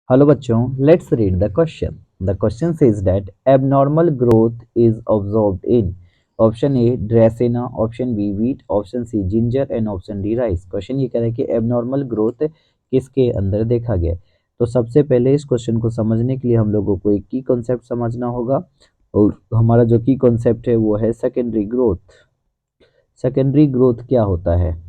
Hello बच्चों, let's read the question. The question says that abnormal growth is observed in option A dracaena, option B wheat, option C ginger and option D rice. Question ये कह रहा है कि abnormal growth किसके अंदर देखा गया। तो सबसे पहले इस क्वेश्चन को समझने के लिए हम लोगों को एक की कॉन्सेप्ट समझना होगा, और हमारा जो की कॉन्सेप्ट है वो है सेकेंडरी ग्रोथ। सेकेंडरी ग्रोथ क्या होता है?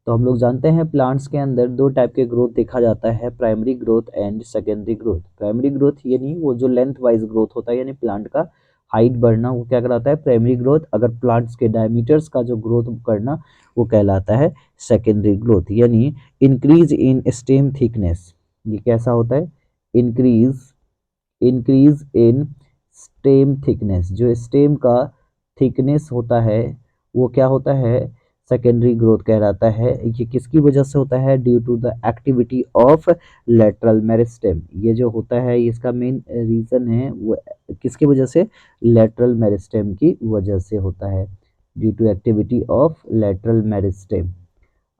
तो हम लोग जानते हैं प्लांट्स के अंदर दो टाइप के ग्रोथ देखा जाता है, primary growth and secondary growth. Primary growth यानी वो जो लेंथ वाइज ग्रोथ होता है, यानी प्लांट का हाइट बढ़ना, वो क्या कहलाता है? Primary growth. अगर प्लांट्स के डायमीटर्स का जो ग्रोथ करना, वो कहलाता है सेकेंडरी ग्रोथ, यानी इंक्रीज इन स्टेम थिकनेस। ये कैसा होता है? Increase increase in stem thickness. जो स्टेम का थिकनेस होता है वो क्या होता है? सेकेंडरी ग्रोथ कहलाता है। ये किसकी वजह से होता है? Due to the activity of lateral meristem. ये जो होता है, इसका मेन रीजन है वो किसकी वजह से? लेटरल मेरिस्टेम की वजह से होता है, due to activity of lateral meristem.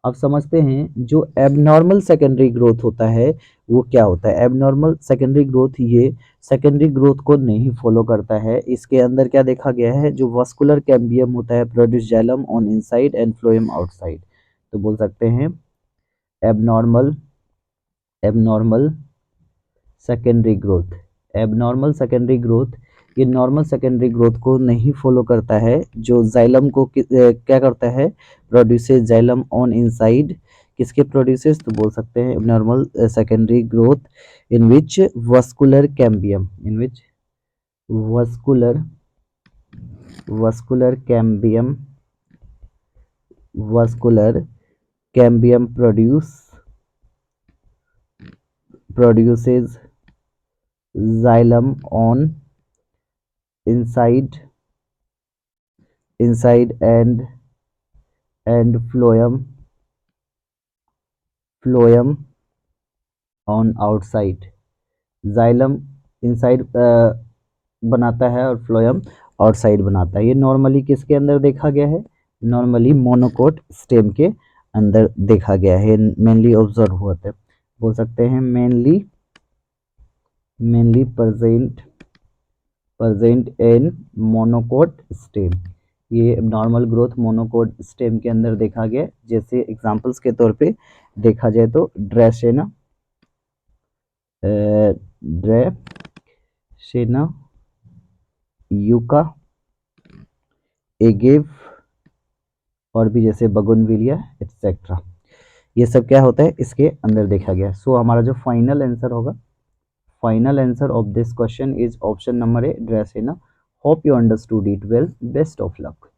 अब समझते हैं जो एबनॉर्मल सेकेंडरी ग्रोथ होता है वो क्या होता है। एबनॉर्मल सेकेंडरी ग्रोथ ये सेकेंडरी ग्रोथ को नहीं फॉलो करता है। इसके अंदर क्या देखा गया है? जो वास्कुलर कैम्बियम होता है produce xylem on inside and phloem outside. तो बोल सकते हैं abnormal abnormal secondary growth. Abnormal secondary growth ये नॉर्मल सेकेंडरी ग्रोथ को नहीं फॉलो करता है। जो जाइलम को क्या करता है? Produces xylem on inside. किसके प्रोड्यूसेस? तो बोल सकते हैं abnormal secondary growth in which vascular cambium, in which vascular vascular cambium vascular cambium produces xylem on inside inside and phloem on outside। Xylem inside बनाता है और फ्लोएम आउटसाइड बनाता है। ये नॉर्मली किसके अंदर देखा गया है? नॉर्मली मोनोकोट स्टेम के अंदर देखा गया है, मेनली ऑब्जर्व हुआ था। बोल सकते हैं mainly present in monocot stem. ये नॉर्मल ग्रोथ मोनोकोट स्टेम के अंदर देखा गया। जैसे एग्जांपल्स के तौर पे देखा जाए तो ड्रेसेना, ड्रेसेना, यूका, एगेव, और भी जैसे बगोनविलिया एक्सेट्रा। ये सब क्या होता है? इसके अंदर देखा गया। सो हमारा जो फाइनल आंसर होगा, final answer of this question is option number A dracaena. Hope you understood it well. Best of luck.